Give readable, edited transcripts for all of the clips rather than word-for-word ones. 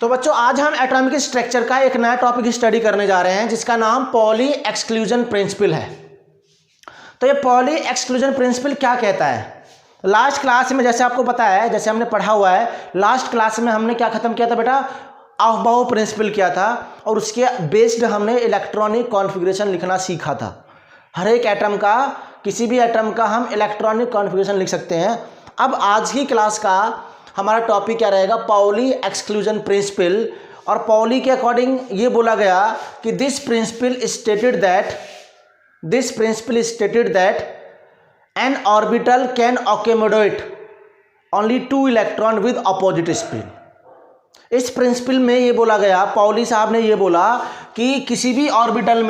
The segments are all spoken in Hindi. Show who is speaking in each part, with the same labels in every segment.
Speaker 1: तो बच्चों आज हम एटॉमिक स्ट्रक्चर का एक नया टॉपिक स्टडी करने जा रहे हैं जिसका नाम पॉली एक्सक्लूजन प्रिंसिपल है। तो ये पॉली एक्सक्लूजन प्रिंसिपल क्या कहता है? लास्ट क्लास में जैसे आपको पता है, जैसे हमने पढ़ा हुआ है, लास्ट क्लास में हमने क्या खत्म किया था बेटा? अफबाउ प्रिंसिपल किया था और उसके बेस्ड हमने इलेक्ट्रॉनिक कॉन्फ़िगरेशन लिखना सीखा था। हर एक एटम का, किसी भी एटम का हम इलेक्ट्रॉनिक कॉन्फ़िगरेशन लिख सकते हैं। अब आज की क्लास का हमारा टॉपिक क्या रहेगा? Poly exclusion principle. और पॉली के अकॉर्डिंग ये बोला गया कि this principle stated that N orbital can accommodate only 2 electron with opposite spin. इस प्रिंसिपल में ये बोला गया, पॉली साहब ने ये बोला कि किसी भी ऑर्बिटल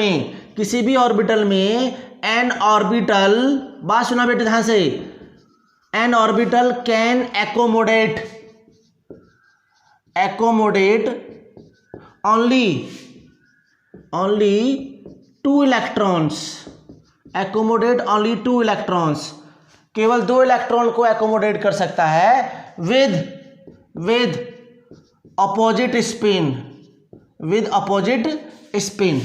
Speaker 1: में एन ऑर्बिटल, बात सुना बेटे ध्यान से, N orbital can accommodate only 2 electrons, केवल 2 इलेक्ट्रॉन को एकोमोडेट कर सकता है विद अपोजिट स्पिन।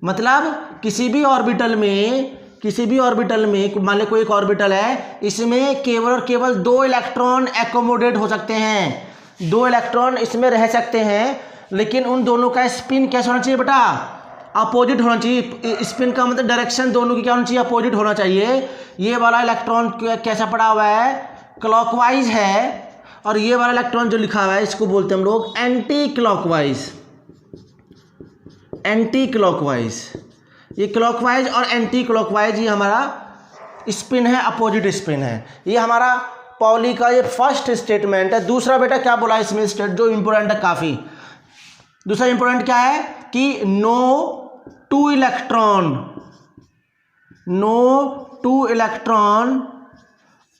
Speaker 1: मतलब किसी भी ऑर्बिटल में मान लो कोई एक ऑर्बिटल है, इसमें केवल 2 इलेक्ट्रॉन एकोमोडेट हो सकते हैं, 2 इलेक्ट्रॉन इसमें रह सकते हैं, लेकिन उन दोनों का स्पिन कैसा होना चाहिए बेटा? अपोजिट होना चाहिए। स्पिन का मतलब डायरेक्शन दोनों की क्या होना चाहिए? अपोजिट होना चाहिए। ये वाला इलेक्ट्रॉन कैसा पड़ा हुआ है? क्लॉकवाइज है। और ये वाला इलेक्ट्रॉन जो लिखा हुआ है इसको बोलते हैं हम लोग एंटी क्लॉकवाइज। ये क्लॉकवाइज और एंटी क्लॉकवाइज ये हमारा स्पिन है, अपोजिट स्पिन है। ये हमारा पॉली का ये फर्स्ट स्टेटमेंट है। दूसरा बेटा क्या बोला इसमें स्टेट, जो इंपॉर्टेंट है काफ़ी, दूसरा इंपॉर्टेंट क्या है कि no two electron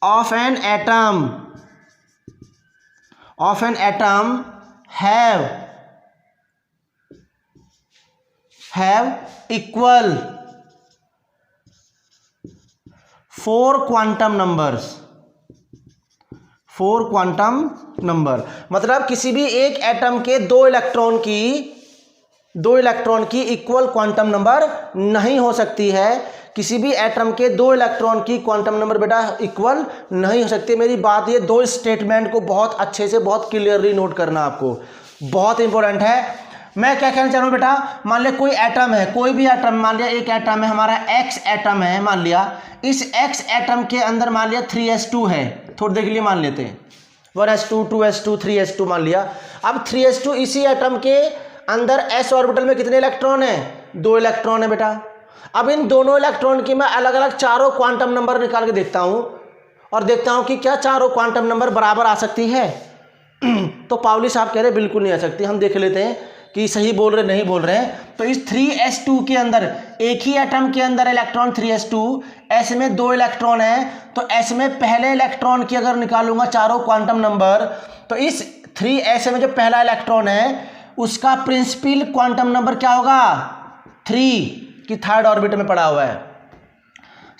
Speaker 1: of an atom have equal 4 quantum number. मतलब किसी भी एक एटम के 2 इलेक्ट्रॉन की इक्वल क्वांटम नंबर नहीं हो सकती है। किसी भी एटम के 2 इलेक्ट्रॉन की क्वांटम नंबर बेटा इक्वल नहीं हो सकती। मेरी बात, ये 2 स्टेटमेंट को बहुत अच्छे से, बहुत क्लियरली नोट करना, आपको बहुत इंपॉर्टेंट है। मैं क्या कहना चाह रहा हूँ बेटा, मान लिया कोई एटम है, कोई भी एटम, मान लिया एक एटम है हमारा, एक्स एटम है, मान लिया इस एक्स एटम के अंदर मान लिया 3s2 है, थोड़ी देर के लिए मान लेते हैं 1s2 2s2 3s2 मान लिया। अब 3s2 इसी एटम के अंदर s ऑर्बिटल में कितने इलेक्ट्रॉन है? 2 इलेक्ट्रॉन है बेटा। अब इन दोनों इलेक्ट्रॉन की मैं अलग अलग चारों क्वांटम नंबर निकाल के देखता हूँ और देखता हूँ कि क्या चारों क्वांटम नंबर बराबर आ सकती है। तो पॉली साहब कह रहे बिल्कुल नहीं आ सकती। हम देख लेते हैं कि सही बोल रहे नहीं बोल रहे हैं। तो इस 3s2 के अंदर, एक ही एटम के अंदर इलेक्ट्रॉन 3s2, s में 2 इलेक्ट्रॉन है, तो s में पहले इलेक्ट्रॉन की अगर निकालूंगा चारों क्वांटम नंबर, तो इस 3s में जो पहला इलेक्ट्रॉन है उसका प्रिंसिपल क्वांटम नंबर क्या होगा? 3 की थर्ड ऑर्बिट में पड़ा हुआ है।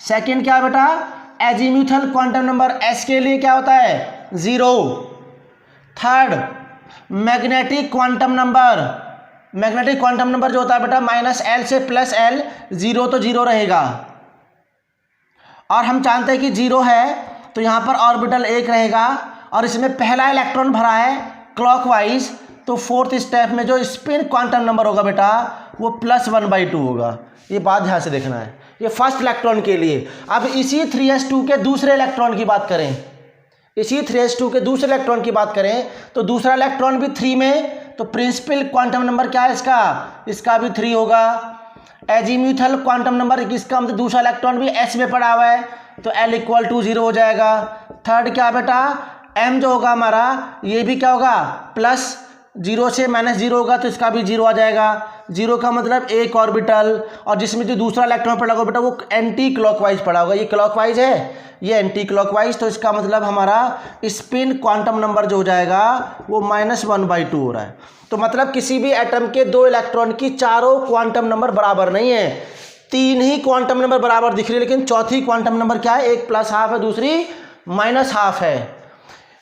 Speaker 1: सेकेंड क्या है बेटा? एजीम्यूथल क्वांटम नंबर s के लिए क्या होता है? 0। थर्ड मैग्नेटिक क्वांटम नंबर जो होता है बेटा -l से +l, 0 तो 0 रहेगा। और हम जानते हैं कि 0 है तो यहाँ पर ऑर्बिटल 1 रहेगा और इसमें पहला इलेक्ट्रॉन भरा है क्लॉकवाइज, तो 4th स्टेप में जो स्पिन क्वांटम नंबर होगा बेटा वो +1/2 होगा। ये बात ध्यान से देखना है, ये फर्स्ट इलेक्ट्रॉन के लिए। अब इसी 3s2 के दूसरे इलेक्ट्रॉन की बात करें, तो दूसरा इलेक्ट्रॉन भी 3 में, तो प्रिंसिपल क्वांटम नंबर क्या है इसका भी 3 होगा। एजीम्यूथल क्वांटम नंबर इसका मतलब दूसरा इलेक्ट्रॉन भी s में पड़ा हुआ है, तो l = 0 हो जाएगा। थर्ड क्या बेटा? m जो होगा हमारा, ये भी क्या होगा? +0 से -0 होगा, तो इसका भी 0 आ जाएगा। 0 का मतलब एक ऑर्बिटल, और जिसमें जो दूसरा इलेक्ट्रॉन पड़ा होगा बेटा वो एंटी क्लॉकवाइज पड़ा होगा। ये क्लॉकवाइज है, ये एंटी क्लॉकवाइज, तो इसका मतलब हमारा स्पिन क्वांटम नंबर जो हो जाएगा वो -1/2 हो रहा है। तो मतलब किसी भी एटम के 2 इलेक्ट्रॉन की चारों क्वांटम नंबर बराबर नहीं है। 3 ही क्वांटम नंबर बराबर दिख रही है, लेकिन चौथी क्वांटम नंबर क्या है? एक +½ है, दूसरी -½ है।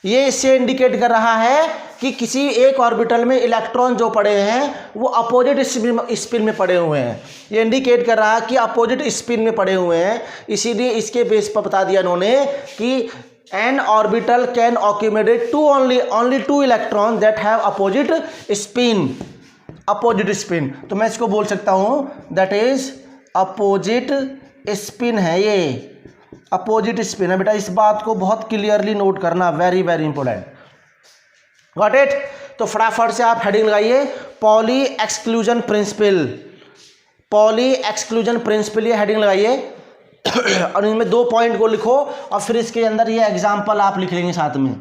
Speaker 1: ये इससे इंडिकेट कर रहा है कि किसी एक ऑर्बिटल में इलेक्ट्रॉन जो पड़े हैं वो अपोजिट स्पिन में पड़े हुए हैं। ये इंडिकेट कर रहा है कि अपोजिट स्पिन में पड़े हुए हैं, इसीलिए इसके बेस पर बता दिया इन्होंने कि N orbital can accommodate only two electron that have opposite spin. तो मैं इसको बोल सकता हूं दैट इज अपोजिट स्पिन है, ये अपोजिट स्पिन है बेटा। इस बात को बहुत क्लियरली नोट करना, very very important. Got it? तो फटाफट से आप हेडिंग लगाइए poly exclusion principle. Poly exclusion principle ये हेडिंग लगाइए और इनमें 2 पॉइंट को लिखो और फिर इसके अंदर ये एग्जांपल आप लिख लेंगे साथ में।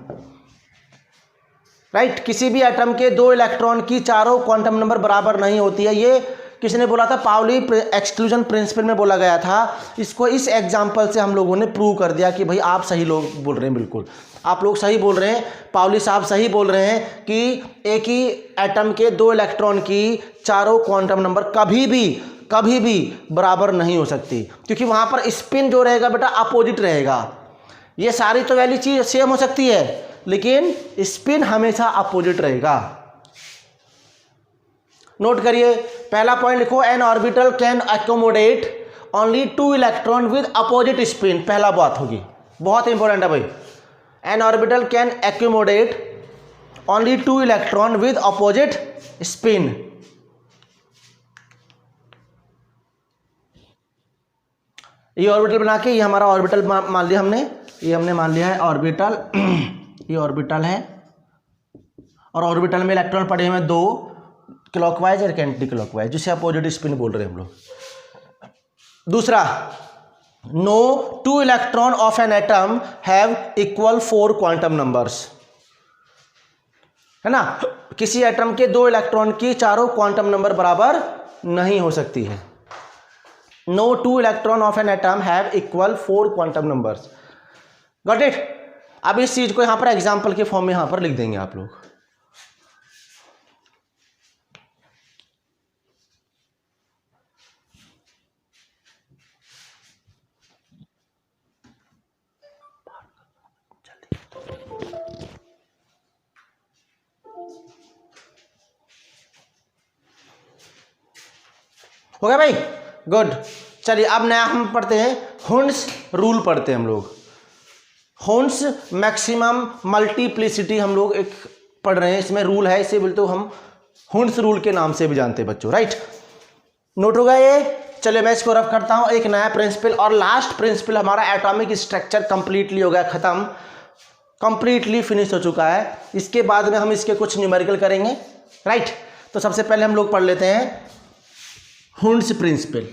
Speaker 1: राइट? किसी भी एटम के 2 इलेक्ट्रॉन की चारों क्वांटम नंबर बराबर नहीं होती है। ये किसने बोला था? पाउली एक्सक्लूजन प्रिंसिपल में बोला गया था। इसको इस एग्जांपल से हम लोगों ने प्रूव कर दिया कि भाई आप सही लोग बोल रहे हैं, बिल्कुल आप लोग सही बोल रहे हैं, पाउली साहब सही बोल रहे हैं कि एक ही एटम के 2 इलेक्ट्रॉन की चारों क्वांटम नंबर कभी भी बराबर नहीं हो सकती, क्योंकि वहां पर स्पिन जो रहेगा बेटा अपोजिट रहेगा। ये सारी तो वैल्यू चीज सेम हो सकती है, लेकिन स्पिन हमेशा अपोजिट रहेगा। नोट करिए, पहला पॉइंट लिखो, N orbital can accommodate only 2 electron with opposite spin. पहला बात होगी, बहुत इंपॉर्टेंट है भाई। N orbital can accommodate only 2 electron with opposite spin. ये ऑर्बिटल बना के, ये हमारा ऑर्बिटल मान लिया हमने, ये हमने मान लिया है ऑर्बिटल ये ऑर्बिटल है और ऑर्बिटल में इलेक्ट्रॉन पड़े हुए हैं 2 क्लॉकवाइज और एंटी क्लॉकवाइज, जिसे अपोजिट स्पिन बोल रहे हैं हम लोग। दूसरा, no 2 electron of an atom have equal 4 quantum numbers, है ना? किसी एटम के 2 इलेक्ट्रॉन की चारों क्वांटम नंबर बराबर नहीं हो सकती है। No 2 electron of an atom have equal 4 quantum numbers. Got it? अब इस चीज को यहां पर एग्जांपल के फॉर्म में यहां पर लिख देंगे आप लोग। हो गया भाई? गुड। चलिए अब नया हम पढ़ते हैं, हुंड्स रूल पढ़ते हैं हम लोग। हुंड्स मैक्सिमम मल्टीप्लिसिटी हम लोग एक पढ़ रहे हैं, इसमें रूल है, इसे बोलते हम हुंड्स रूल के नाम से भी जानते हैं बच्चों। राइट? नोट होगा ये? चलिए मैं इसको रफ करता हूं। एक नया प्रिंसिपल और लास्ट प्रिंसिपल हमारा एटॉमिक स्ट्रक्चर कंप्लीटली हो गया, खत्म, कंप्लीटली फिनिश हो चुका है। इसके बाद में हम इसके कुछ न्यूमेरिकल करेंगे। राइट? तो सबसे पहले हम लोग पढ़ लेते हैं हुंड्स प्रिंसिपल।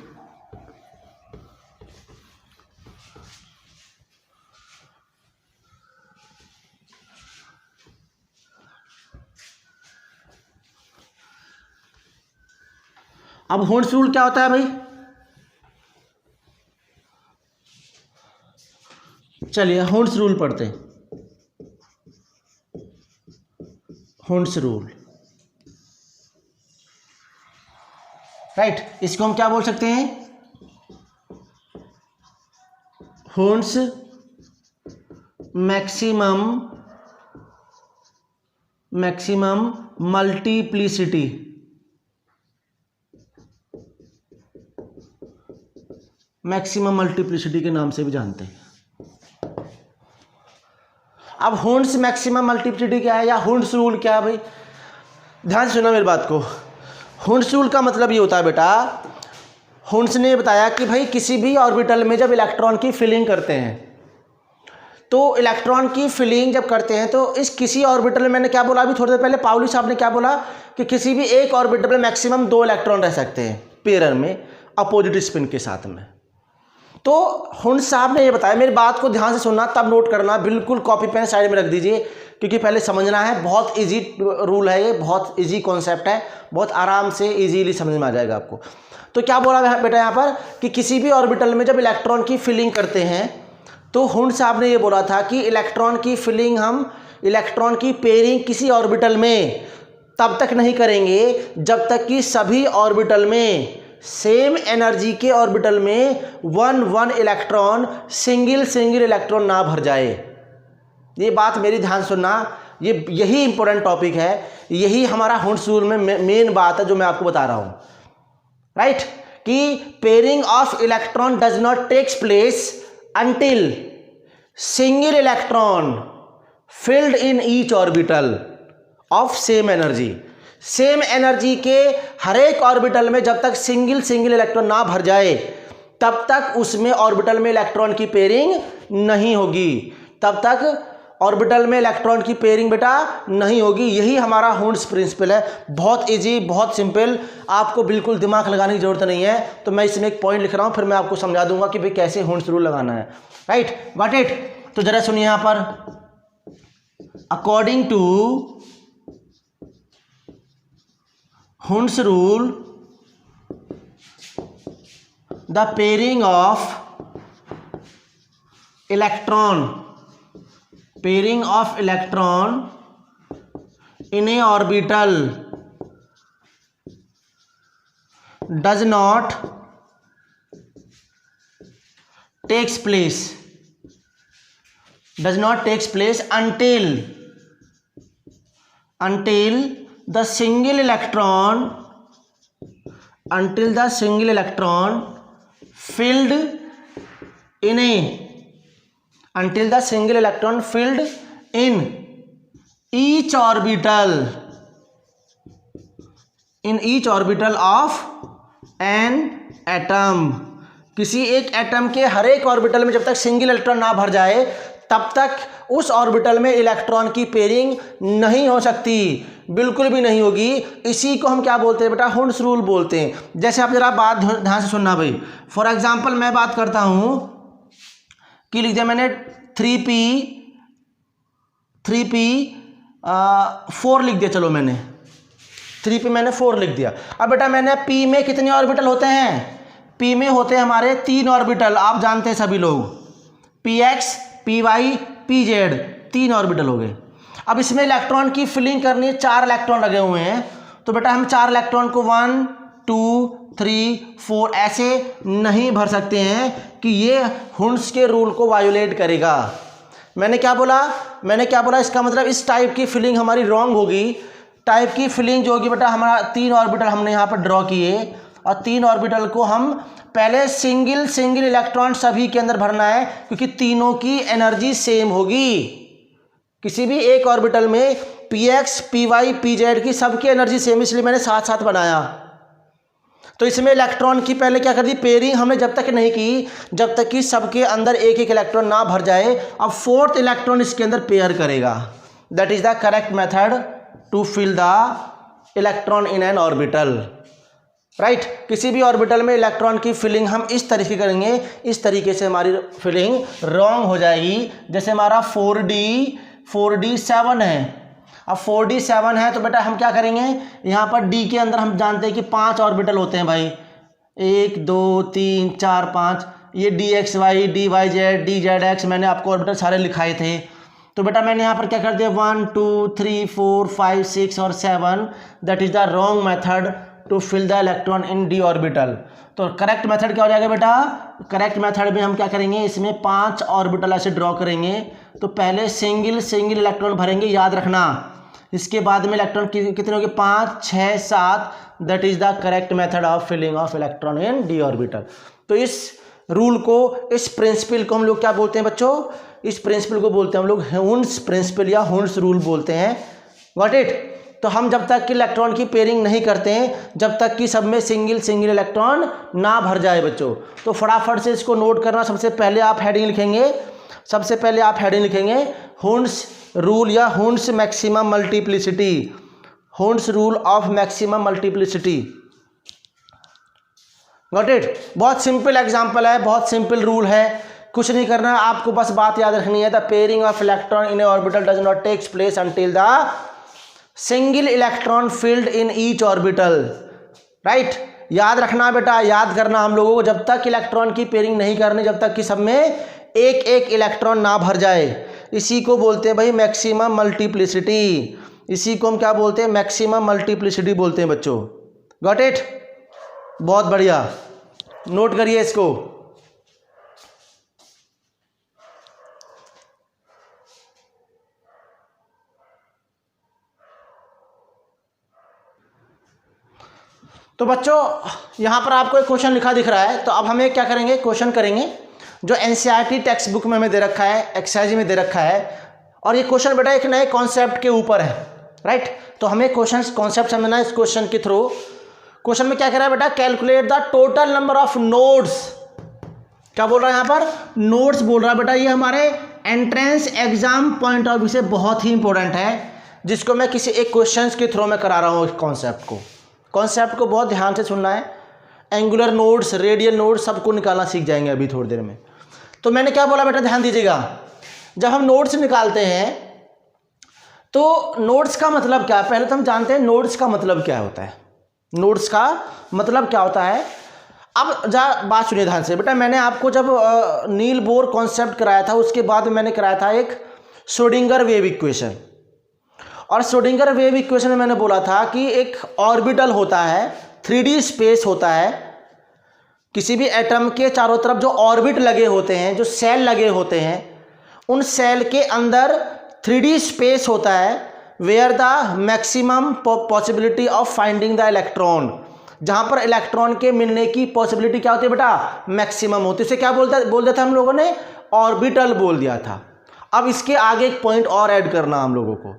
Speaker 1: अब हुंड्स रूल क्या होता है भाई? चलिए हुंड्स रूल पढ़ते हैं। Hund's rule, right? इसको हम क्या बोल सकते हैं? Hund's maximum multiplicity. Maximum multiplicity के नाम से भी जानते हैं। अब हुंड्स मैक्सिमम मल्टीप्लिसिटी क्या है या हुंड्स रूल क्या है भाई? ध्यान से सुना मेरी बात को। हुंड्स रूल का मतलब ये होता है बेटा, हुंड्स ने बताया कि भाई किसी भी ऑर्बिटल में जब इलेक्ट्रॉन की फिलिंग करते हैं, तो इलेक्ट्रॉन की फिलिंग जब करते हैं तो इस किसी ऑर्बिटल में, मैंने क्या बोला अभी थोड़ी देर पहले, पाउली साहब ने क्या बोला कि किसी भी एक ऑर्बिटल में मैक्सिमम 2 इलेक्ट्रॉन रह सकते हैं पेयर में अपोजिट स्पिन के साथ में। तो हुंड्स साहब ने ये बताया, मेरी बात को ध्यान से सुनना तब नोट करना, बिल्कुल कॉपी पेन साइड में रख दीजिए, क्योंकि पहले समझना है। बहुत इजी रूल है ये, बहुत इजी कॉन्सेप्ट है, बहुत आराम से इजीली समझ में आ जाएगा आपको। तो क्या बोला बेटा यहाँ पर कि किसी भी ऑर्बिटल में जब इलेक्ट्रॉन की फिलिंग करते हैं, तो हुंड्स साहब ने ये बोला था कि इलेक्ट्रॉन की फिलिंग, हम इलेक्ट्रॉन की पेयरिंग किसी ऑर्बिटल में तब तक नहीं करेंगे जब तक कि सभी ऑर्बिटल में, सेम एनर्जी के ऑर्बिटल में 1 इलेक्ट्रॉन सिंगल इलेक्ट्रॉन ना भर जाए। ये बात मेरी ध्यान सुनना, यही इंपॉर्टेंट टॉपिक है, यही हमारा हुंड्स रूल में मेन बात है जो मैं आपको बता रहा हूं, राइट, कि pairing of electron does not takes place until single electron filled in each orbital of same energy. Same energy के हर एक ऑर्बिटल में जब तक सिंगल इलेक्ट्रॉन ना भर जाए तब तक उसमें ऑर्बिटल में इलेक्ट्रॉन की पेयरिंग नहीं होगी, तब तक ऑर्बिटल में इलेक्ट्रॉन की पेयरिंग बेटा नहीं होगी। यही हमारा हुंड्स प्रिंसिपल है। बहुत इजी, बहुत सिंपल, आपको बिल्कुल दिमाग लगाने की जरूरत नहीं है। तो मैं इसमें एक पॉइंट लिख रहा हूं, फिर मैं आपको समझा दूंगा कि भाई कैसे हुंड्स रूल लगाना है, राइट, गॉट इट। तो जरा सुनिए यहां पर, according to Hund's rule, the pairing of electron in a orbital does not takes place until the single electron filled in each orbital of an atom। किसी एक एटम के हर एक ऑर्बिटल में जब तक सिंगल इलेक्ट्रॉन ना भर जाए तब तक उस ऑर्बिटल में इलेक्ट्रॉन की पेयरिंग नहीं हो सकती, बिल्कुल भी नहीं होगी। इसी को हम क्या बोलते हैं बेटा, हुंड्स रूल बोलते हैं। जैसे आप जरा बात ध्यान से सुनना भाई। फॉर एग्जांपल मैं बात करता हूं कि लिख दिया मैंने 4 लिख दिया, चलो मैंने 3p मैंने 4 लिख दिया। अब बेटा मैंने p में कितने ऑर्बिटल होते हैं, p में होते हैं हमारे 3 ऑर्बिटल, आप जानते हैं सभी लोग, px py pz, 3 ऑर्बिटल हो गए। अब इसमें इलेक्ट्रॉन की फिलिंग करनी है, 4 इलेक्ट्रॉन लगे हुए हैं, तो बेटा हम 4 इलेक्ट्रॉन को 1 2 3 4 ऐसे नहीं भर सकते हैं कि ये हुंड्स के रूल को वायोलेट करेगा। मैंने क्या बोला, इसका मतलब इस टाइप की फिलिंग हमारी रॉन्ग होगी। टाइप की फिलिंग जो होगी बेटा, हमारा 3 ऑर्बिटल हमने यहाँ पर ड्रॉ किए और 3 ऑर्बिटल को हम पहले सिंगल इलेक्ट्रॉन सभी के अंदर भरना है, क्योंकि तीनों की एनर्जी सेम होगी। किसी भी एक ऑर्बिटल में px py pz की सबकी एनर्जी सेम, इसलिए मैंने साथ साथ बनाया। तो इसमें इलेक्ट्रॉन की पहले क्या कर दी, पेयरिंग हमने जब तक नहीं की जब तक कि सबके अंदर एक एक इलेक्ट्रॉन ना भर जाए। अब 4th इलेक्ट्रॉन इसके अंदर पेयर करेगा। That is the correct method to fill the electron in an orbital, right. किसी भी ऑर्बिटल में इलेक्ट्रॉन की फिलिंग हम इस तरीके करेंगे, इस तरीके से हमारी फिलिंग रॉन्ग हो जाएगी। जैसे हमारा 4d 7 है, अब 4d 7 है तो बेटा हम क्या करेंगे, यहाँ पर d के अंदर हम जानते हैं कि 5 ऑर्बिटल होते हैं भाई, 1 2 3 4 5, ये dxy dyz dzx मैंने आपको ऑर्बिटल सारे लिखाए थे। तो बेटा मैंने यहाँ पर क्या कर दिया, 1 2 3 4 5 6 और 7, that is the wrong method to fill the electron in d orbital. तो करेक्ट मेथड क्या हो जाएगा बेटा, करेक्ट मेथड में हम क्या करेंगे, इसमें 5 ऑर्बिटल ऐसे ड्रॉ करेंगे। तो पहले सिंगल इलेक्ट्रॉन भरेंगे, याद रखना। इसके बाद में इलेक्ट्रॉन कितने होंगे, 5 6 7, that is the correct method of filling of electron in d orbital. तो इस रूल को, इस प्रिंसिपल को हम लोग क्या बोलते हैं बच्चों, इस प्रिंसिपल को बोलते हैं हम लोग हुंड्स प्रिंसिपल या हुंड्स रूल बोलते हैं, गॉट इट। तो हम जब तक कि इलेक्ट्रॉन की पेयरिंग नहीं करते हैं, जब तक कि सब में सिंगल इलेक्ट्रॉन ना भर जाए बच्चों। तो फटाफट से इसको नोट करना। सबसे पहले आप हेडिंग लिखेंगे, हुंड्स रूल या Hund's maximum multiplicity, Hund's rule of maximum multiplicity, got it. बहुत सिंपल एग्जांपल है, बहुत सिंपल रूल है, कुछ नहीं करना है आपको, बस बात याद रखनी है। The pairing of electron in a orbital does not takes place until the single electron filled in each orbital, right. याद रखना बेटा, याद करना हम लोगों को, जब तक इलेक्ट्रॉन की पेयरिंग नहीं करनी, जब तक कि सब में एक एक इलेक्ट्रॉन ना भर जाए। इसी को बोलते हैं भाई मैक्सिमम मल्टीप्लिसिटी, इसी को हम क्या बोलते हैं, मैक्सिमम मल्टीप्लिसिटी बोलते हैं बच्चों, गॉट इट। बहुत बढ़िया, नोट करिए इसको। तो बच्चों यहाँ पर आपको एक क्वेश्चन लिखा दिख रहा है, तो अब हमें क्या करेंगे, क्वेश्चन करेंगे जो एनसीईआरटी टेक्स्ट बुक में हमें दे रखा है, एक्सरसाइज में दे रखा है, और ये क्वेश्चन बेटा एक नए कॉन्सेप्ट के ऊपर है, राइट। तो हमें कॉन्सेप्ट समझना है इस क्वेश्चन के थ्रू। क्वेश्चन में क्या कह रहा है बेटा, calculate the total number of nodes. क्या बोल रहा है यहाँ पर, नोड्स बोल रहा है बेटा। ये हमारे entrance exam point of view से बहुत ही इंपॉर्टेंट है, जिसको मैं किसी एक क्वेश्चन के थ्रू में करा रहा हूँ। कॉन्सेप्ट को बहुत ध्यान से सुनना है। एंगुलर नोड्स, रेडियल नोड्स सबको निकालना सीख जाएंगे अभी थोड़ी देर में। तो मैंने क्या बोला बेटा, ध्यान दीजिएगा। जब हम नोड्स निकालते हैं तो नोड्स का मतलब क्या है, पहले तो हम जानते हैं नोड्स का मतलब क्या होता है। नोड्स का मतलब क्या होता है, अब बात सुनिए ध्यान से बेटा। मैंने आपको जब नील बोर कॉन्सेप्ट कराया था, उसके बाद मैंने कराया था एक श्रोडिंगर वेव इक्वेशन। और श्रोडिंगर वेव इक्वेशन में मैंने बोला था कि एक ऑर्बिटल होता है, 3D स्पेस होता है, किसी भी एटम के चारों तरफ जो ऑर्बिट लगे होते हैं, जो सेल लगे होते हैं, उन सेल के अंदर 3D स्पेस होता है, where the maximum possibility of finding the electron, जहां पर इलेक्ट्रॉन के मिलने की पॉसिबिलिटी क्या होती है बेटा, मैक्सिमम होती है। उसे क्या बोल दिया था हम लोगों ने, ऑर्बिटल बोल दिया था। अब इसके आगे एक पॉइंट और ऐड करना हम लोगों को,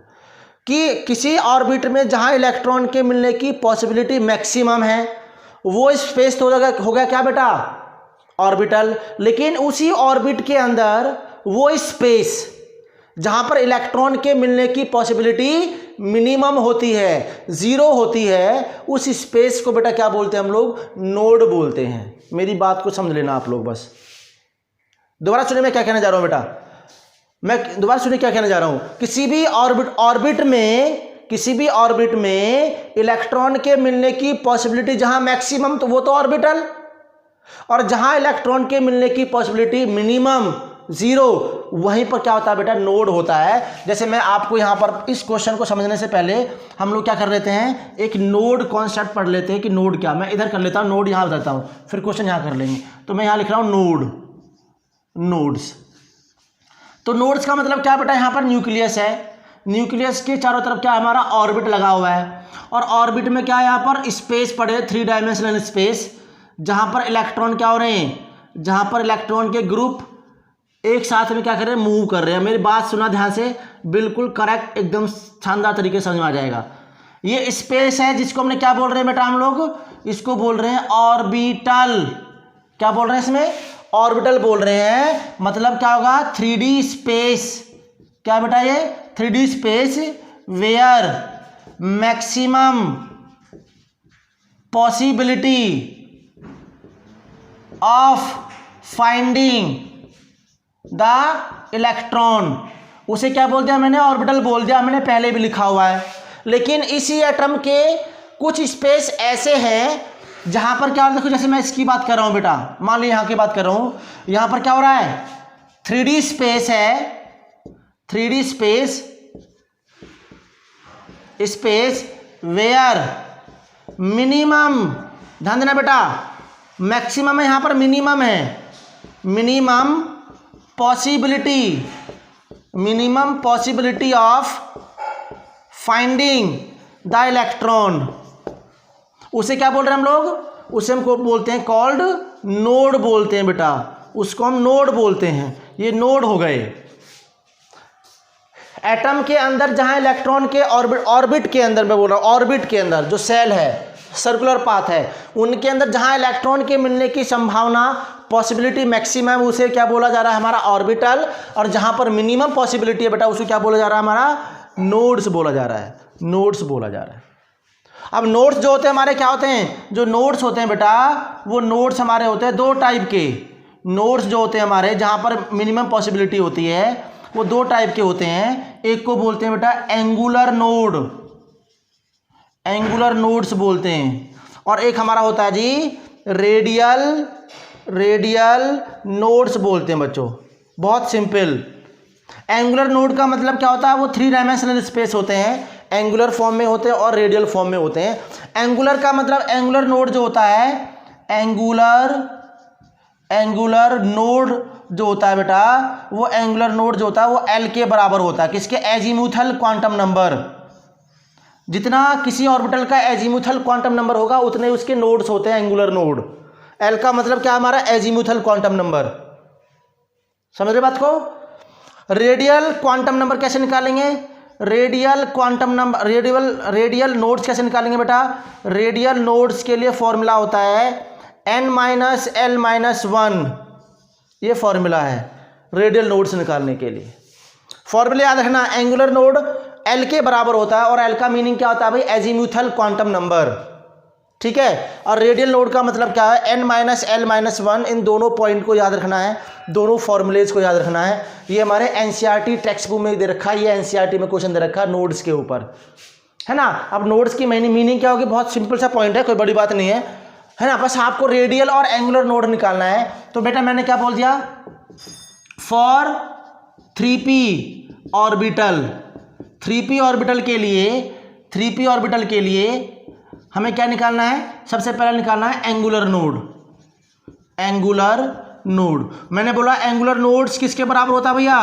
Speaker 1: कि किसी ऑर्बिट में जहां इलेक्ट्रॉन के मिलने की पॉसिबिलिटी मैक्सिमम है, वो स्पेस तो होगा क्या बेटा, ऑर्बिटल। लेकिन उसी ऑर्बिट के अंदर वो स्पेस जहां पर इलेक्ट्रॉन के मिलने की पॉसिबिलिटी मिनिमम होती है, 0 होती है, उस स्पेस को बेटा क्या बोलते हैं हम लोग, नोड बोलते हैं। मेरी बात को समझ लेना आप लोग बस। दोबारा सुनिए मैं क्या कहने जा रहा हूं बेटा, मैं दोबारा सुनिए क्या कहने जा रहा हूं। किसी भी ऑर्बिट में इलेक्ट्रॉन के मिलने की पॉसिबिलिटी जहां मैक्सिमम, तो वो तो ऑर्बिटल, और जहां इलेक्ट्रॉन के मिलने की पॉसिबिलिटी मिनिमम 0, वहीं पर क्या होता है बेटा, नोड होता है। जैसे मैं आपको यहां पर इस क्वेश्चन को समझने से पहले हम लोग क्या कर लेते हैं, एक नोड कॉन्सेप्ट पढ़ लेते हैं कि नोड क्या। मैं इधर कर लेता हूं, नोड यहां बताता हूं, फिर क्वेश्चन यहां कर लेंगे। तो मैं यहां लिख रहा हूं नोड्स। तो नोड्स का मतलब क्या बेटा, यहां पर न्यूक्लियस है, न्यूक्लियस के चारों तरफ क्या हमारा ऑर्बिट लगा हुआ है, और ऑर्बिट में क्या है, यहाँ पर स्पेस पड़े, 3 डायमेंशनल स्पेस, जहां पर इलेक्ट्रॉन क्या हो रहे हैं, जहां पर इलेक्ट्रॉन के ग्रुप एक साथ में क्या कर रहे हैं, मूव कर रहे हैं। मेरी बात सुना ध्यान से, बिल्कुल करेक्ट, एकदम शानदार तरीके से समझ में आ जाएगा। ये स्पेस है जिसको हमने क्या बोल रहे हैं बेटा, हम लोग इसको बोल रहे हैं ऑर्बिटल। क्या बोल रहे हैं इसमें, ऑर्बिटल बोल रहे हैं। मतलब क्या होगा, 3D स्पेस। क्या बेटा ये 3D space where maximum possibility of finding the electron, उसे क्या बोल दिया मैंने, ऑर्बिटल बोल दिया। मैंने पहले भी लिखा हुआ है। लेकिन इसी एटम के कुछ स्पेस ऐसे हैं जहां पर क्या, देखो जैसे मैं इसकी बात कर रहा हूं बेटा, मान लीजिए यहां की बात कर रहा हूं, यहां पर क्या हो रहा है, 3D स्पेस है, 3D स्पेस वेयर मिनिमम, ध्यान देना बेटा, मैक्सिमम है, यहां पर मिनिमम है, minimum possibility of finding the electron, उसे क्या बोल रहे हैं हम लोग, उसे हमको बोलते हैं कॉल्ड नोड बोलते हैं बेटा, उसको हम नोड बोलते हैं। ये नोड हो गए। एटम के अंदर जहां इलेक्ट्रॉन के ऑर्बिट के अंदर, मैं बोल रहा हूं ऑर्बिट के अंदर जो सेल है, सर्कुलर पाथ है, उनके अंदर जहां इलेक्ट्रॉन के मिलने की संभावना, पॉसिबिलिटी मैक्सिमम, उसे क्या बोला जा रहा है, हमारा ऑर्बिटल। और जहां पर मिनिमम पॉसिबिलिटी है बेटा, उसे क्या बोला जा रहा है, हमारा नोड्स बोला जा रहा है, नोड्स बोला जा रहा है। अब नोड्स जो होते हैं हमारे क्या होते हैं, जो नोड्स होते हैं बेटा, वो नोड्स हमारे होते हैं 2 टाइप के। नोड्स जो होते हैं हमारे, जहां पर मिनिमम पॉसिबिलिटी होती है, वो 2 टाइप के होते हैं। एक को बोलते हैं बेटा एंगुलर नोड, एंगुलर नोड्स बोलते हैं, और एक हमारा होता है जी रेडियल नोड्स बोलते हैं बच्चों। बहुत सिंपल। एंगुलर नोड का मतलब क्या होता है, वो 3 डायमेंशनल स्पेस होते हैं, एंगुलर फॉर्म में होते हैं और रेडियल फॉर्म में होते हैं। एंगुलर का मतलब, एंगुलर नोड जो होता है, एंगुलर नोड जो होता है बेटा, वो एंगुलर नोड जो होता है वो L के बराबर होता है। किसके, एजीमुथल क्वांटम नंबर, जितना किसी ऑर्बिटल का एजीमुथल क्वांटम नंबर होगा उतने उसके नोड्स होते हैं, एंगुलर नोड। एल का मतलब क्या हमारा एजीमुथल क्वांटम नंबर, समझ रहे बात को। रेडियल क्वांटम नंबर कैसे निकालेंगे, radial quantum number, radial nodes कैसे निकालेंगे बेटा। रेडियल नोड्स के लिए फॉर्मूला होता है n-l-1, ये फॉर्मूला है रेडियल नोड्स निकालने के लिए। फॉर्मूला याद रखना, एंगुलर नोड एल के बराबर होता है और एल का मीनिंग क्या होता है भाई, एजीमुथल क्वांटम नंबर, ठीक है। और रेडियल नोड का मतलब क्या है, n-l-1। इन दोनों पॉइंट को याद रखना है, दोनों फॉर्मूलेज को याद रखना है। ये हमारे एनसीईआरटी टेक्स्ट बुक में दे रखा है, ये एनसीईआरटी में क्वेश्चन दे रखा है नोड्स के ऊपर, है ना। अब नोड्स की मीनिंग क्या होगी, बहुत सिंपल सा पॉइंट है, कोई बड़ी बात नहीं है ना। बस आपको रेडियल और एंगुलर नोड निकालना है। तो बेटा मैंने क्या बोल दिया, for 3p orbital, 3p orbital के लिए हमें क्या निकालना है, सबसे पहले निकालना है एंगुलर नोड। मैंने बोला एंगुलर नोड्स किसके बराबर होता है भैया,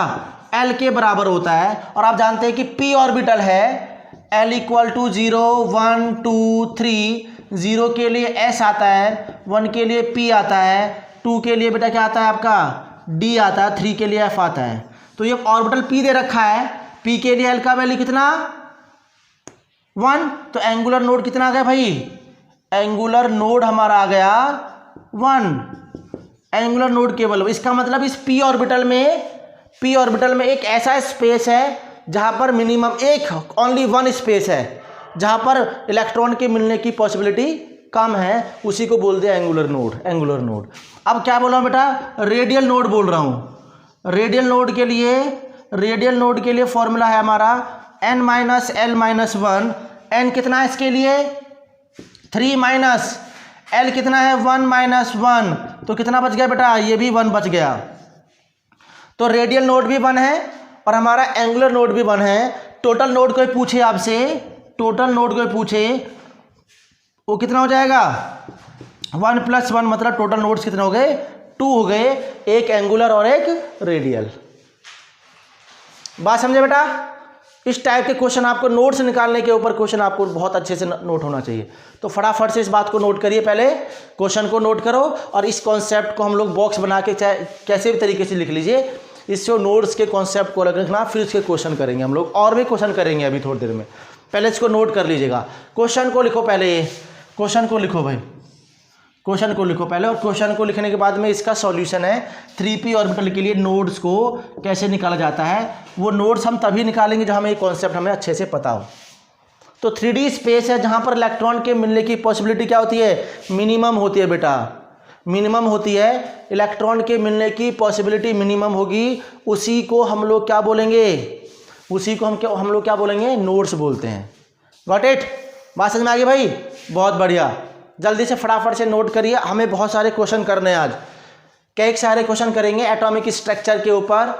Speaker 1: एल के बराबर होता है। और आप जानते हैं कि p ऑर्बिटल है l = 0, 1, 2, 3। 0 के लिए s आता है, 1 के लिए p आता है, 2 के लिए बेटा क्या आता है आपका d आता है, 3 के लिए f आता है। तो ये ऑर्बिटल p दे रखा है, p के लिए l का वैल्यू कितना 1, तो एंगुलर नोड कितना आ गया भाई, एंगुलर नोड हमारा आ गया 1, एंगुलर नोड केवल। इसका मतलब इस p ऑर्बिटल में एक ऐसा स्पेस है जहां पर मिनिमम एक ओनली वन स्पेस है जहां पर इलेक्ट्रॉन के मिलने की पॉसिबिलिटी कम है, उसी को बोलते हैं एंगुलर नोड। अब क्या बोल रहा हूं बेटा, रेडियल नोड बोल रहा हूं। रेडियल नोड के लिए फॉर्मूला है हमारा n-l-1। n कितना है इसके लिए 3 माइनस l कितना है 1 - 1, तो कितना बच गया बेटा, ये भी 1 बच गया। तो रेडियल नोड भी 1 है और हमारा एंगुलर नोड भी 1 है। टोटल नोड कोई पूछे आपसे, वो कितना हो जाएगा 1 + 1, मतलब टोटल नोड्स कितने हो गए, 2 हो गए, एक एंगुलर और एक रेडियल। बात समझे बेटा। इस टाइप के क्वेश्चन आपको नोट्स निकालने के ऊपर क्वेश्चन आपको बहुत अच्छे से नोट होना चाहिए। तो फटाफट से इस बात को नोट करिए, पहले क्वेश्चन को नोट करो और इस कॉन्सेप्ट को हम लोग बॉक्स बना के चाहे कैसे भी तरीके से लिख लीजिए। इससे नोट्स के कॉन्सेप्ट को अलग रखना, फिर इसके क्वेश्चन करेंगे हम लोग, और भी क्वेश्चन करेंगे अभी थोड़ी देर में। पहले इसको नोट कर लीजिएगा, क्वेश्चन को लिखो पहले, क्वेश्चन को लिखो भाई, क्वेश्चन को लिखो पहले। और क्वेश्चन को लिखने के बाद में इसका सॉल्यूशन है 3p ऑर्बिटल के लिए नोड्स को कैसे निकाला जाता है। वो नोड्स हम तभी निकालेंगे जब हमें ये कॉन्सेप्ट हमें अच्छे से पता हो। तो 3D स्पेस है जहाँ पर इलेक्ट्रॉन के मिलने की पॉसिबिलिटी क्या होती है, मिनिमम होती है बेटा, मिनिमम होती है। इलेक्ट्रॉन के मिलने की पॉसिबिलिटी मिनिमम होगी, उसी को हम लोग क्या बोलेंगे, हम लोग क्या बोलेंगे, नोड्स बोलते हैं। गॉट इट, बात समझ में आ गई भाई, बहुत बढ़िया। जल्दी से फटाफट से नोट करिए, हमें बहुत सारे क्वेश्चन करने हैं आज, कई सारे क्वेश्चन करेंगे एटॉमिक स्ट्रक्चर के ऊपर,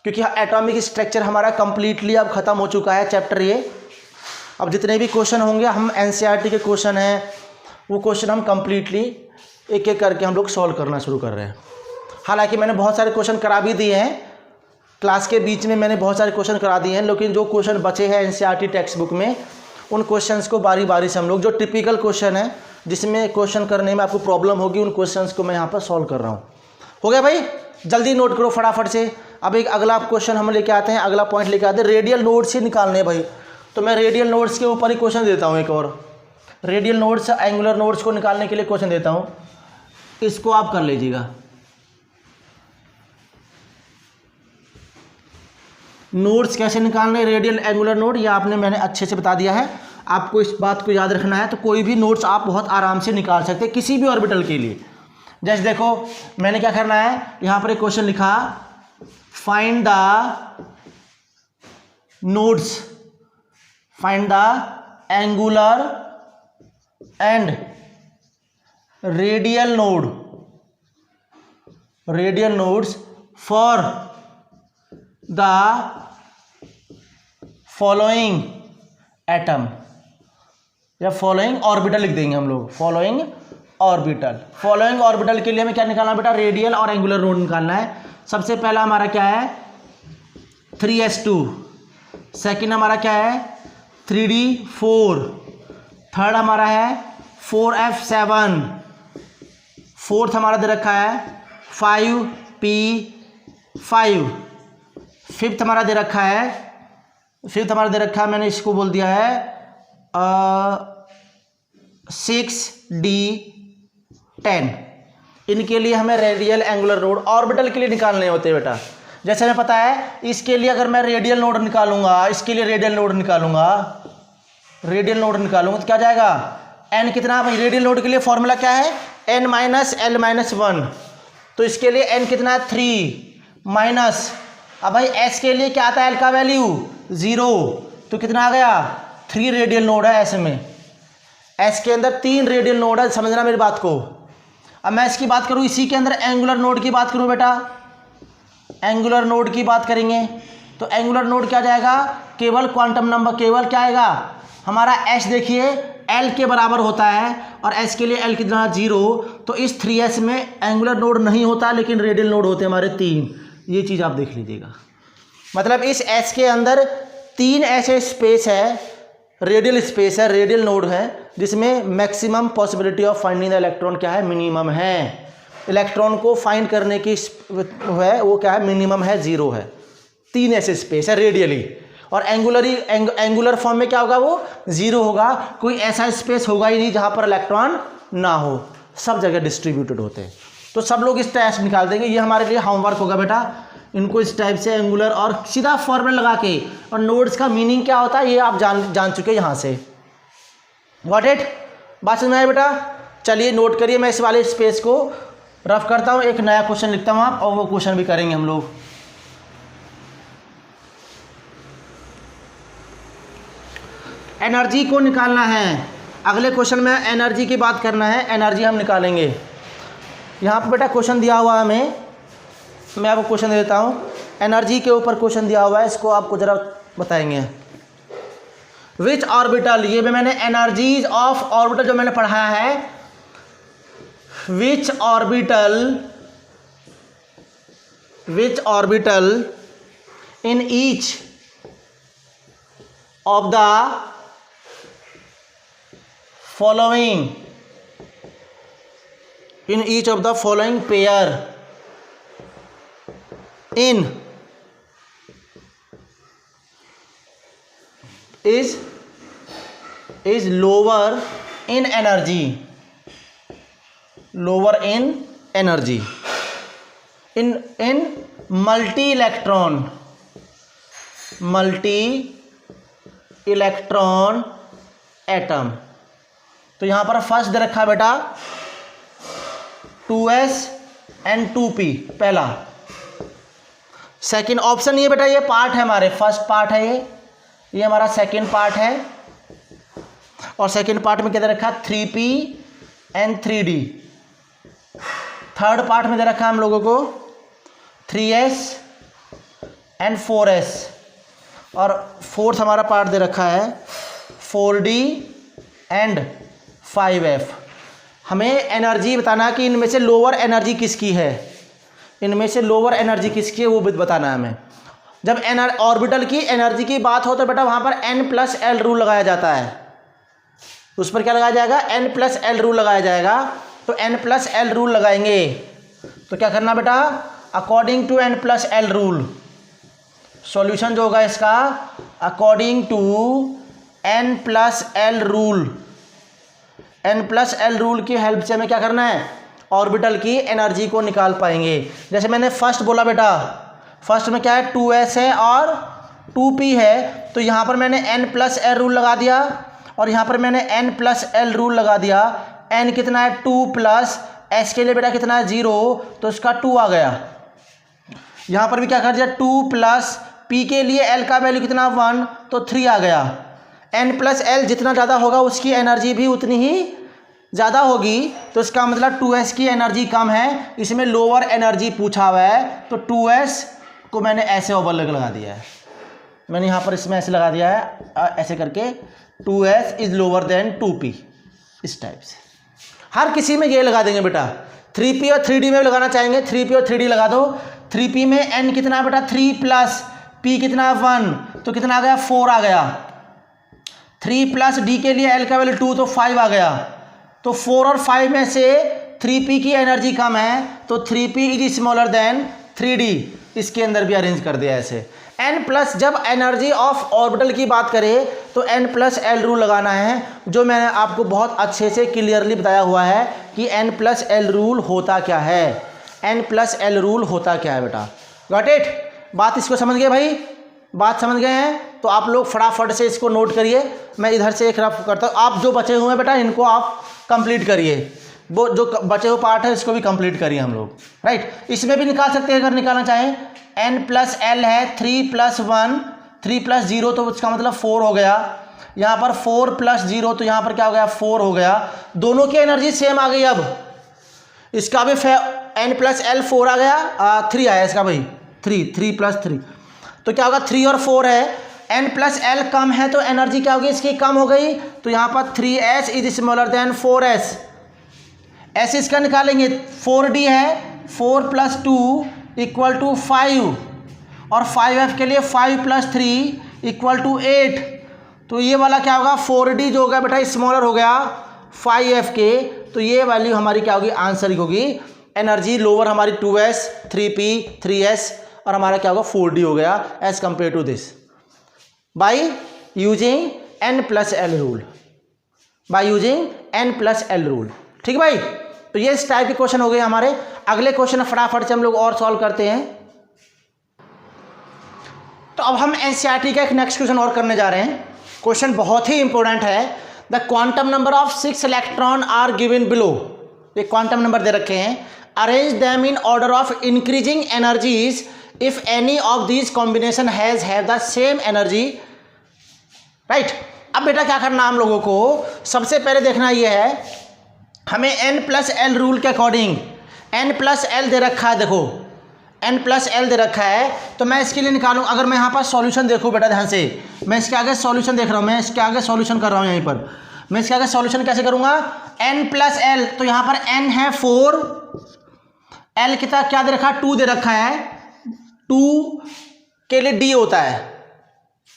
Speaker 1: क्योंकि एटॉमिक स्ट्रक्चर हमारा कंप्लीटली अब खत्म हो चुका है चैप्टर ये। अब जितने भी क्वेश्चन होंगे हम एनसीईआरटी के क्वेश्चन हैं, वो क्वेश्चन हम कंप्लीटली एक एक करके हम लोग सॉल्व करना शुरू कर रहे हैं। हालांकि मैंने बहुत सारे क्वेश्चन करा भी दिए हैं, क्लास के बीच में मैंने बहुत सारे क्वेश्चन करा दिए हैं, लेकिन जो क्वेश्चन बचे हैं एनसीईआरटी टेक्स्ट बुक में, उन क्वेश्चंस को बारी बारी से हम लोग, जो टिपिकल क्वेश्चन है जिसमें क्वेश्चन करने में आपको प्रॉब्लम होगी, उन क्वेश्चंस को मैं यहाँ पर सॉल्व कर रहा हूँ। हो गया भाई, जल्दी नोट करो फटाफट से। अब एक अगला क्वेश्चन हम लेके आते हैं, अगला पॉइंट लेके आते हैं, रेडियल नोड्स ही निकालने हैं भाई। तो मैं रेडियल नोड्स के ऊपर ही क्वेश्चन देता हूँ, एक और रेडियल नोड्स एंगुलर नोड्स को निकालने के लिए क्वेश्चन देता हूँ, इसको आप कर लीजिएगा। नोड्स कैसे निकालने, रेडियल एंगुलर नोड, ये आपने मैंने अच्छे से बता दिया है। आपको इस बात को याद रखना है, तो कोई भी नोड्स आप बहुत आराम से निकाल सकते हैं किसी भी ऑर्बिटल के लिए। जैसे देखो मैंने क्या करना है, यहाँ पर एक क्वेश्चन लिखा, find the nodes, find the angular and radial nodes for the following atom, या फॉलोइंग ऑर्बिटल लिख देंगे हम लोग, फॉलोइंग ऑर्बिटल के लिए हमें क्या निकालना बेटा, रेडियल और एंगुलर नोड निकालना है। सबसे पहला हमारा क्या है 3s2, सेकेंड हमारा क्या है 3D 4, थर्ड हमारा है 4F7, फोर्थ हमारा दे रखा है 5P5, फिफ्थ हमारा दे रखा है मैंने इसको बोल दिया है 6D10। इनके लिए हमें रेडियल एंगुलर नोड ऑर्बिटल के लिए निकालने होते हैं बेटा। जैसे हमें पता है इसके लिए अगर मैं रेडियल नोड निकालूंगा, इसके लिए रेडियल नोड निकालूंगा तो क्या जाएगा n कितना भाई, रेडियल नोड के लिए फॉर्मूला क्या है n माइनस l माइनस 1, तो इसके लिए n कितना है 3 माइनस, अब भाई s के लिए क्या आता है l का वैल्यू 0, तो कितना आ गया 3 रेडियल नोड है s में, s के अंदर 3 रेडियल नोड है, समझना मेरी बात को। अब मैं इसकी बात करूँ, इसी के अंदर एंगुलर नोड की बात करूँ बेटा, एंगुलर नोड की बात करेंगे तो एंगुलर नोड क्या जाएगा, केवल क्वांटम नंबर, केवल क्या आएगा हमारा s, देखिए l के बराबर होता है और s के लिए l कितना 0, तो इस 3s में एंगुलर नोड नहीं होता लेकिन रेडियल नोड होते हैं हमारे 3, ये चीज़ आप देख लीजिएगा। मतलब इस s के अंदर 3 ऐसे स्पेस है, रेडियल स्पेस है, रेडियल नोड है, जिसमें maximum possibility of finding the electron क्या है, मिनिमम है। इलेक्ट्रॉन को फाइंड करने की है वो क्या है, मिनिमम है, 0 है। 3 ऐसे स्पेस है रेडियली, और एंगुलर फॉर्म में क्या होगा, वो 0 होगा। कोई ऐसा स्पेस होगा ही नहीं जहाँ पर इलेक्ट्रॉन ना हो, सब जगह डिस्ट्रीब्यूटेड होते हैं। तो सब लोग इस टाइप से निकाल देंगे, ये हमारे लिए होमवर्क होगा बेटा। इनको इस टाइप से एंगुलर और सीधा फॉर्मूला लगा के, और नोड्स का मीनिंग क्या होता है ये आप जान चुके हैं यहाँ से। Got it? बात समझ में आए बेटा? चलिए नोट करिए, मैं इस वाले स्पेस को रफ करता हूँ, एक नया क्वेश्चन लिखता हूँ आप, और वो क्वेश्चन भी करेंगे हम लोग। एनर्जी को निकालना है, अगले क्वेश्चन में एनर्जी की बात करना है, एनर्जी हम निकालेंगे। यहाँ पर बेटा क्वेश्चन दिया हुआ है हमें, मैं आपको क्वेश्चन दे देता हूँ। एनर्जी के ऊपर क्वेश्चन दिया हुआ है, इसको आपको ज़रा बताएंगे। विच ऑर्बिटल, ये भी मैंने एनर्जीज ऑफ ऑर्बिटल जो मैंने पढ़ाया है, which orbital in each of the following pair is lower in energy in multi electron atom. तो यहां पर फर्स्ट दे रखा है बेटा 2s and 2p पहला। सेकंड ऑप्शन ये बेटा, ये पार्ट है हमारे, फर्स्ट पार्ट है ये हमारा सेकंड पार्ट है, और सेकंड पार्ट में क्या दे रखा है 3p and 3d। Third part में दे रखा है हम लोगों को 3s and 4s, और फोर्थ हमारा पार्ट दे रखा है 4d and 5f। हमें एनर्जी बताना है कि इनमें से लोअर एनर्जी किसकी है, वो बताना है हमें। जब ऑर्बिटल की एनर्जी की बात हो तो बेटा वहाँ पर n+l रूल लगाया जाता है, उस पर क्या लगाया जाएगा, n+l रूल लगाया जाएगा। तो n+l रूल लगाएंगे तो क्या करना बेटा, according to n+l rule, solution जो होगा इसका अकॉर्डिंग टू n+l रूल की हेल्प से हमें क्या करना है, ऑर्बिटल की एनर्जी को निकाल पाएंगे। जैसे मैंने फर्स्ट बोला बेटा, फर्स्ट में क्या है 2s है और 2p है, तो यहाँ पर मैंने n+l रूल लगा दिया, और यहाँ पर मैंने n+l रूल लगा दिया। n कितना है 2 प्लस s के लिए बेटा कितना है 0, तो इसका 2 आ गया। यहाँ पर भी क्या कर दिया 2 प्लस p के लिए l का वैल्यू कितना 1, तो 3 आ गया। n+l जितना ज़्यादा होगा उसकी एनर्जी भी उतनी ही ज़्यादा होगी, तो इसका मतलब 2s की एनर्जी कम है, इसमें लोअर एनर्जी पूछा हुआ है, तो 2s को मैंने ऐसे ओवरलैप लगा दिया है, मैंने यहाँ पर इसमें ऐसे लगा दिया है, ऐसे करके 2s is lower than 2p, इस टाइप से। हर किसी में ये लगा देंगे बेटा, 3p और 3d में लगाना चाहेंगे 3p और 3d लगा दो। 3p में n कितना है बेटा 3 प्लस p कितना है 1, तो कितना आ गया 4 आ गया। 3 प्लस डी के लिए एल का वैल्यू 2 तो 5 आ गया। तो 4 और 5 में से 3p की एनर्जी कम है तो 3p is smaller than 3d। इसके अंदर भी अरेंज कर दिया ऐसे। n प्लस जब एनर्जी ऑफ ऑर्बिटल की बात करें तो n प्लस एल रूल लगाना है, जो मैंने आपको बहुत अच्छे से क्लियरली बताया हुआ है कि n प्लस एल रूल होता क्या है। n प्लस एल रूल होता क्या है बेटा, गॉट इट। बात इसको समझ गए भाई, बात समझ गए हैं तो आप लोग फटाफट से इसको नोट करिए। मैं इधर से एक रफ करता हूँ, आप जो बचे हुए हैं बेटा इनको आप कंप्लीट करिए, वो जो बचे हुए पार्ट है इसको भी कंप्लीट करिए हम लोग, राइट। इसमें भी निकाल सकते हैं अगर निकालना चाहें। n प्लस एल है 3 प्लस 1, 3 प्लस 0 तो इसका मतलब 4 हो गया। यहाँ पर 4 प्लस 0 तो यहाँ पर क्या हो गया 4 हो गया। दोनों की एनर्जी सेम आ गई। अब इसका भी n प्लस एल 4 आ गया, 3 आया इसका भाई, 3 प्लस 3 तो क्या होगा 3 और 4 है। n प्लस एल कम है तो एनर्जी क्या होगी इसकी कम हो गई, तो यहाँ पर 3s is smaller than 4s। s इसका निकालेंगे 4d है, 4 प्लस 2 इक्वल टू 5 और 5f के लिए 5 प्लस 3 इक्वल टू 8। तो ये वाला क्या होगा 4d जो होगा बेटा स्मॉलर हो गया 5f के, तो ये वैल्यू हमारी क्या होगी आंसर ही होगी। एनर्जी लोअर हमारी 2s 3p 3s और हमारा क्या होगा 4d हो गया as compare to this by using n plus L rule, by using n plus L rule. ठीक है भाई, तो ये इस टाइप के क्वेश्चन हो गए हमारे। अगले क्वेश्चन फटाफट से हम लोग और सॉल्व करते हैं। तो अब हम एनसीईआरटी का एक नेक्स्ट क्वेश्चन और करने जा रहे हैं। क्वेश्चन बहुत ही इंपॉर्टेंट है। The quantum number of 6 electron are given below. ये क्वांटम नंबर दे रखे हैं। Arrange them in order of increasing energies if any of these combination has the same energy, right. अब बेटा क्या करना हम लोगों को, सबसे पहले देखना ये है हमें n प्लस एल रूल के अकॉर्डिंग n प्लस एल दे रखा है। देखो n प्लस एल दे रखा है तो मैं इसके लिए निकालूँ। अगर मैं यहाँ पर सॉल्यूशन देखूँ बेटा ध्यान से, मैं इसके आगे सॉल्यूशन देख रहा हूँ, मैं इसके आगे सॉल्यूशन कर रहा हूँ। यहीं पर मैं इसके आगे सॉल्यूशन कैसे करूँगा, n प्लस एल, तो यहाँ पर n है 4, l की तरह क्या दे रखा है 2 दे रखा है, 2 के लिए d होता है,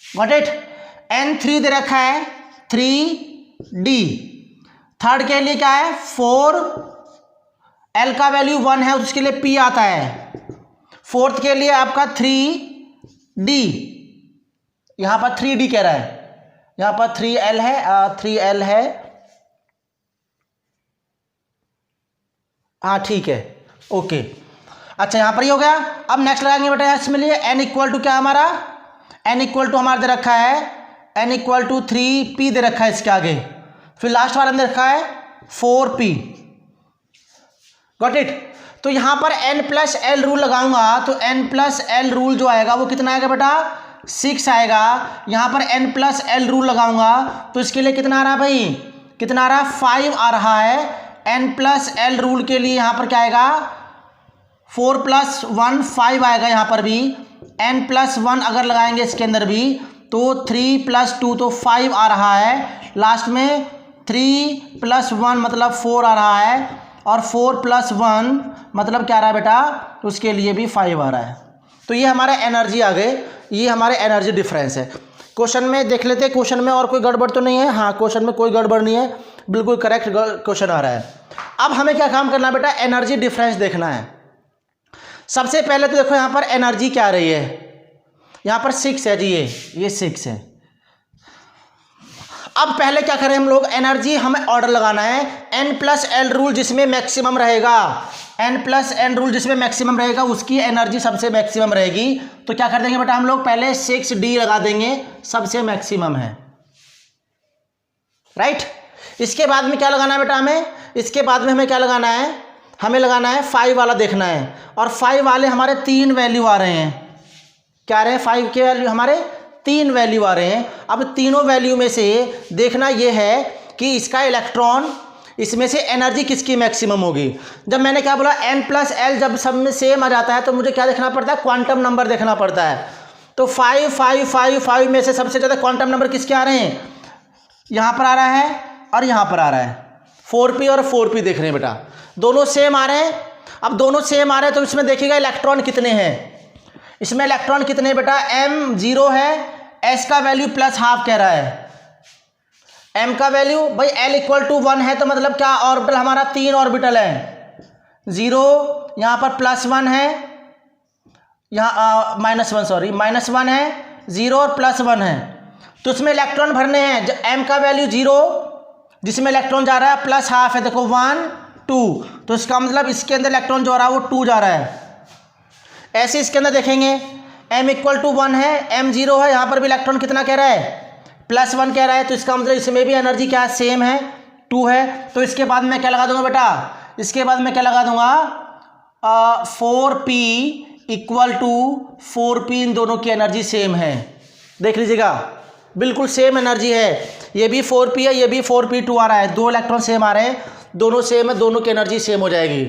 Speaker 1: गॉट इट। n 3 दे रखा है 3d, थर्ड के लिए क्या है 4, l का वैल्यू 1 है उसके लिए p आता है, फोर्थ के लिए आपका 3d, यहां पर 3d कह रहा है, यहां पर 3l है, 3l है, हाँ ठीक है ओके। अच्छा यहां पर ही हो गया। अब नेक्स्ट लगाएंगे बेटा इसमें लिए n इक्वल टू क्या हमारा, n इक्वल टू हमारा दे रखा है n इक्वल टू 3p दे रखा है इसके आगे, फिर लास्ट वाला दे रखा है 4p, गॉट इट। तो यहां पर n प्लस एल रूल लगाऊंगा तो n प्लस एल रूल जो आएगा वो कितना आएगा बेटा 6 आएगा। यहां पर n प्लस एल रूल लगाऊंगा तो इसके लिए कितना आ रहा है भाई, कितना आ रहा है 5 आ रहा है। n प्लस एल रूल के लिए यहां पर क्या आएगा 4 प्लस 1 5 आएगा। यहां पर भी n प्लस 1 अगर लगाएंगे इसके अंदर भी तो 3 प्लस 2 तो 5 आ रहा है, लास्ट में 3 प्लस 1 मतलब 4 आ रहा है, और 4 प्लस 1 मतलब क्या आ रहा है बेटा, उसके लिए भी 5 आ रहा है। तो ये हमारे एनर्जी आ गए, ये हमारे एनर्जी डिफरेंस है। क्वेश्चन में देख लेते हैं, क्वेश्चन में और कोई गड़बड़ तो नहीं है, हाँ क्वेश्चन में कोई गड़बड़ नहीं है, बिल्कुल करेक्ट क्वेश्चन आ रहा है। अब हमें क्या काम करना है बेटा, एनर्जी डिफरेंस देखना है। सबसे पहले तो देखो यहाँ पर एनर्जी क्या आ रही है, यहाँ पर 6 है जी, ये 6 है। अब पहले क्या करें हम लोग, एनर्जी हमें ऑर्डर लगाना है, n प्लस एल रूल जिसमें मैक्सिमम रहेगा, n प्लस एल रूल जिसमें मैक्सिमम रहेगा उसकी एनर्जी सबसे मैक्सिमम रहेगी। तो क्या कर देंगे बेटा हम लोग, पहले 6d लगा देंगे, सबसे मैक्सिमम है, राइट। इसके बाद में क्या लगाना है बेटा हमें, इसके बाद में हमें क्या लगाना है, हमें लगाना है 5 वाला देखना है, और 5 वाले हमारे 3 वैल्यू आ रहे हैं। क्या आ रहे हैं 5 के वैल्यू हमारे 3 वैल्यू आ रहे हैं। अब तीनों वैल्यू में से देखना यह है कि इसका इलेक्ट्रॉन, इसमें से एनर्जी किसकी मैक्सिमम होगी। जब मैंने क्या बोला n प्लस एल जब सब में सेम आ जाता है तो मुझे क्या देखना पड़ता है, क्वांटम नंबर देखना पड़ता है। तो 5 5 5 5 में से सबसे ज़्यादा क्वांटम नंबर किसके आ रहे हैं, यहाँ पर आ रहा है और यहाँ पर आ रहा है, 4p और 4p देख रहे हैं बेटा, दोनों सेम आ रहे हैं। अब दोनों सेम आ रहे हैं तो इसमें देखिएगा इलेक्ट्रॉन कितने हैं, इसमें इलेक्ट्रॉन कितने बेटा m 0 है, s का वैल्यू +½ कह रहा है, m का वैल्यू भाई l इक्वल टू 1 है तो मतलब क्या ऑर्बिटल हमारा 3 ऑर्बिटल है, 0 यहाँ पर +1 है, यहाँ -1 सॉरी -1 है, 0 और +1 है, तो उसमें इलेक्ट्रॉन भरने हैं। m का वैल्यू 0 जिसमें इलेक्ट्रॉन जा रहा है +½ है, देखो 1 2, तो इसका मतलब इसके अंदर इलेक्ट्रॉन जो आ रहा है वो 2 जा रहा है। ऐसे इसके अंदर देखेंगे m इक्वल टू 1 है, m 0 है, यहाँ पर भी इलेक्ट्रॉन कितना कह रहा है +1 कह रहा है, तो इसका मतलब इसमें भी एनर्जी क्या सेम है 2 है। तो इसके बाद मैं क्या लगा दूंगा बेटा, इसके बाद मैं क्या लगा दूंगा 4p इक्वल टू 4p, इन दोनों की एनर्जी सेम है। देख लीजिएगा बिल्कुल सेम एनर्जी है, ये भी 4p है, ये भी 4p2 आ रहा है, 2 इलेक्ट्रॉन सेम आ रहे हैं, दोनों सेम है, दोनों की एनर्जी सेम हो जाएगी।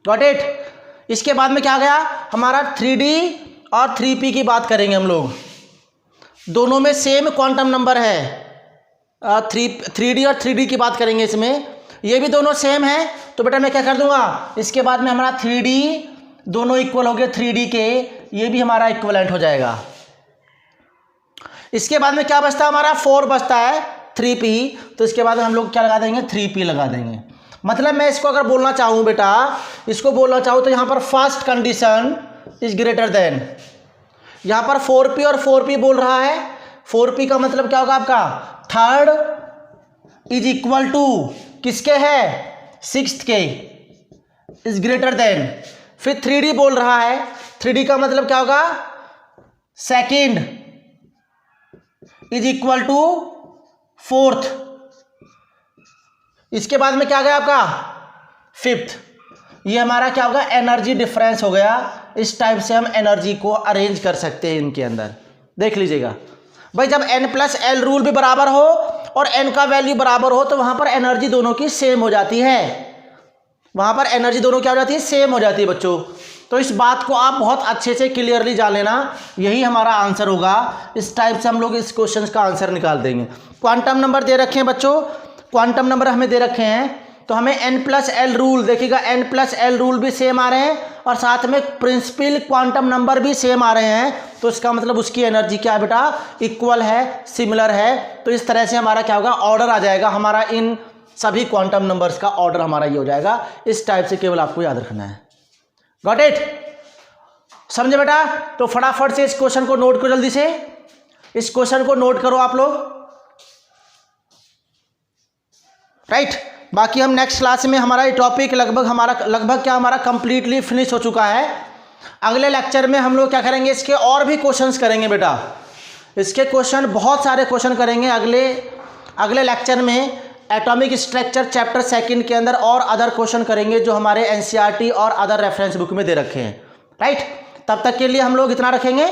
Speaker 1: Got it. इसके बाद में क्या आ गया हमारा 3d और 3p की बात करेंगे हम लोग, दोनों में सेम क्वांटम नंबर है। 3d और 3d की बात करेंगे, इसमें ये भी दोनों सेम है, तो बेटा मैं क्या कर दूंगा, इसके बाद में हमारा 3d दोनों इक्वल हो गए 3d के, ये भी हमारा इक्वलेंट हो जाएगा। इसके बाद में क्या बचता है हमारा 4 बचता है 3p, तो इसके बाद में हम लोग क्या लगा देंगे 3p लगा देंगे। मतलब मैं इसको अगर बोलना चाहूँ बेटा, इसको बोलना चाहूँ तो यहाँ पर first condition is greater than, यहाँ पर 4p और 4p बोल रहा है, 4p का मतलब क्या होगा आपका थर्ड इज इक्वल टू किसके है 6th के, इज ग्रेटर देन। फिर 3d बोल रहा है, 3d का मतलब क्या होगा second is equal to 4th, इसके बाद में क्या गया आपका 5th। ये हमारा क्या होगा एनर्जी डिफरेंस हो गया। इस टाइप से हम एनर्जी को अरेंज कर सकते हैं इनके अंदर। देख लीजिएगा भाई, जब n+l रूल भी बराबर हो और n का वैल्यू बराबर हो तो वहां पर एनर्जी दोनों की सेम हो जाती है, वहां पर एनर्जी दोनों क्या हो जाती है सेम हो जाती है बच्चों। तो इस बात को आप बहुत अच्छे से क्लियरली जान लेना, यही हमारा आंसर होगा। इस टाइप से हम लोग इस क्वेश्चन का आंसर निकाल देंगे। क्वांटम नंबर दे रखे हैं बच्चों, क्वांटम नंबर हमें दे रखे हैं, तो हमें n+l रूल देखिएगा, n+l रूल भी सेम आ रहे हैं और साथ में प्रिंसिपल क्वांटम नंबर भी सेम आ रहे हैं, तो इसका मतलब उसकी एनर्जी क्या है बेटा इक्वल है, सिमिलर है। तो इस तरह से हमारा क्या होगा ऑर्डर आ जाएगा, हमारा इन सभी क्वांटम नंबर्स का ऑर्डर हमारा ये हो जाएगा। इस टाइप से केवल आपको याद रखना है। गॉट इट, समझे बेटा। तो फटाफट से इस क्वेश्चन को नोट करो, जल्दी से इस क्वेश्चन को नोट करो आप लोग, राइट। बाकी हम नेक्स्ट क्लास में हमारा ये टॉपिक लगभग कंप्लीटली फिनिश हो चुका है। अगले लेक्चर में हम लोग क्या करेंगे, इसके और भी क्वेश्चंस करेंगे बेटा, इसके क्वेश्चन बहुत सारे क्वेश्चन करेंगे अगले लेक्चर में। एटॉमिक स्ट्रक्चर चैप्टर 2 के अंदर और अदर क्वेश्चन करेंगे जो हमारे एनसीईआरटी और अदर रेफरेंस बुक में दे रखे हैं, राइट। तब तक के लिए हम लोग इतना रखेंगे।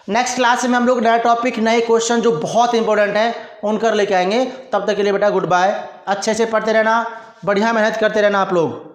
Speaker 1: नेक्स्ट क्लास में हम लोग नया टॉपिक, नए क्वेश्चन जो बहुत इंपॉर्टेंट हैं उनकर लेके आएंगे। तब तक के लिए बेटा गुड बाय। अच्छे से पढ़ते रहना, बढ़िया मेहनत करते रहना आप लोग।